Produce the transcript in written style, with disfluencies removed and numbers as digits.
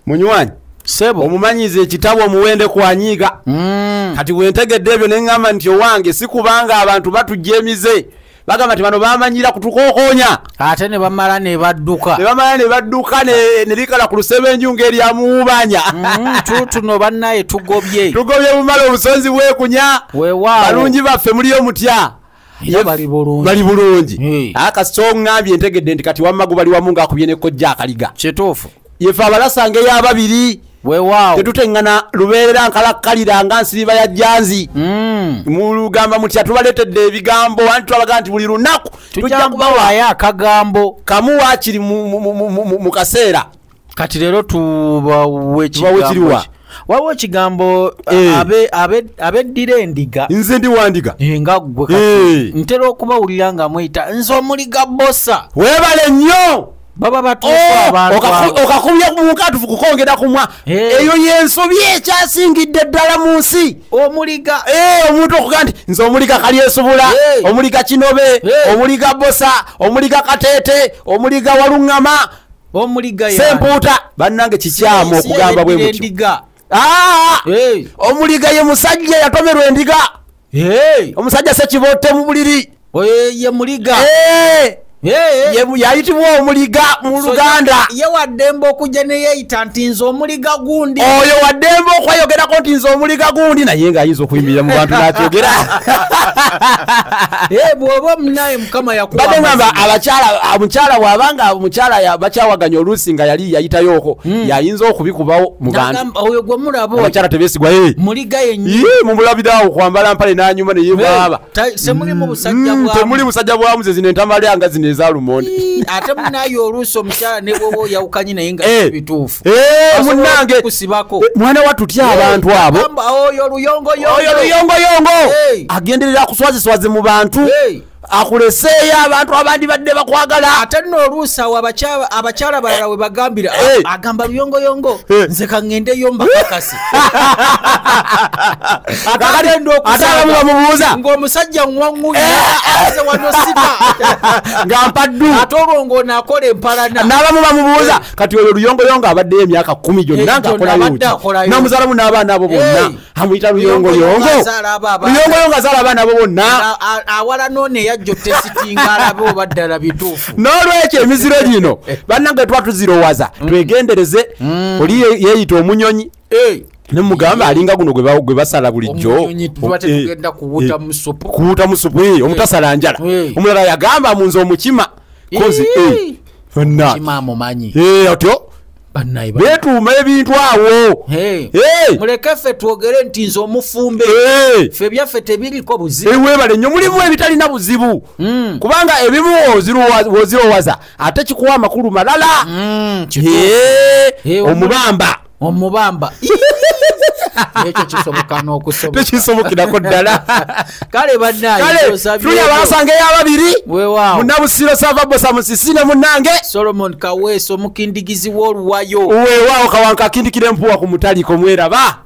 munywanyi sebo omumanyize ekitabo omuwende kwanyiga kati wentegedde ebyo neŋŋamba nti owange sikubanga abantu batujemize bagamba nti bano bamanyira kutukookonya ate ne bamala ne badduka ne likala ku lusebenju ng'eryamuwubanya tuno bannaye tugobye bumala obusonzi bwekunya balungi baffe muliyo mutya bali bulungi akasita oŋŋambye entegedde nti kati wamma gubali wamu ng'akubye nekojja akaliga kituufu yefe abalasange y'ababiri weewaawo tetuteŋŋana lubeerera nkalakkalira nga nsiriba ya jjanzi mulugamba mutya tubaletedde ebigambo anti twabaga nti buli lunaku tujja kubawaayo akagambo kamu waakiri mu kaseera kati leero tubawe ekigambo waliwo ekigambo abeddira endiga nze ndi wandiga nga ggwe kati ntera okubawulira nga mweyita nze omuliga bosa weebale nnyo baba batuufu abantu okakubya mu nkatufu kukongera kumwa eyo y'ensobi ekyasingidde ddala mu nsi omuliga omuntu okuga nti nze omuliga kalyesobula omuliga kinobe omuliga bosa omuliga kateete omuliga waluŋŋama omuliga sempuuta bannange kikyamu okugamba bwe mutyo omuliga ye musajja yatomerwa endiga omusajja sekibotte mu buliri ye muliga yayitibwa omuliga mu Luganda ye waddembe okujja ne yeeyita nti nze omuliga gundi oyo waddembe okweyogerako nti nze omuliga gundi naye ng'ayinza okuyimirira mu bantu n'akyogera bw'oba omunaye mukama yakubadde ngamba omukyala bw'abanga omukyala bakyawaganya oluusi nga yali yayitayooko yayinza okubikubawo mu bantu oyo gwe mulaba abakyala tebeesigwa muliga yennyini mumulabirawo kwambala mpale n'anyuma ne yeebwaba temuli musajja bwamu ze zino entamale nga zino ezalumondi ate munaye oluusi omukyala ne bwoba oyawukanye naye nga bituufu munnange kusibako mwana watutya abantu abo oyo luyongoyongo agenderera kuswaziswaze mu bantu akuleseeyo abantu abandi badde bakwagala ate nno oluusi awo abakyala balala we bagambira agamba luyongoyongo nze kaŋŋendeyo mbakakasi ate abamu bamubuuza ng'omusajja nwaŋŋunya aze wano sita nga mpaddu ate olwo ng'onaakola empalana n'abamu bamubuuza kati oyo luyongoyongo abaddeyo emyaka 10 gyonna ng'akolayo n'omuzaalamu n'abaana abo bonna amuyita luyongoyongo azaala abaana abo bonna awala noone sitinga alabe obaddala bituufu n'olwekyo emiziro gino bannange tuba tuzirowaza twegendereze oli yeeyita omunyonyi nemugamba alinga guno gwe basala bulijjo kuwuta mu supu omutasala njala omulala yagamba munze omukima kozi otyo betuuma ebintu awo muleke ffe twogere nti nze omufumbe ffe byaffe tebiriko buzibu weebale nnyo mulimu ebitalina buzibu kubanga ebimu wozirowaza ate kikuwa amakulu malala omubamba ekyo kisoboka n'okusoboka tekisobokirako ddala kale bannaye tuli abasangeyo ababiri munnabusiro Savabosa Musisine munnange Solomon Kaweso mukindigizi w'oluwayo weewaawo kawanka akindikira empuwa ku mutaliko mweraba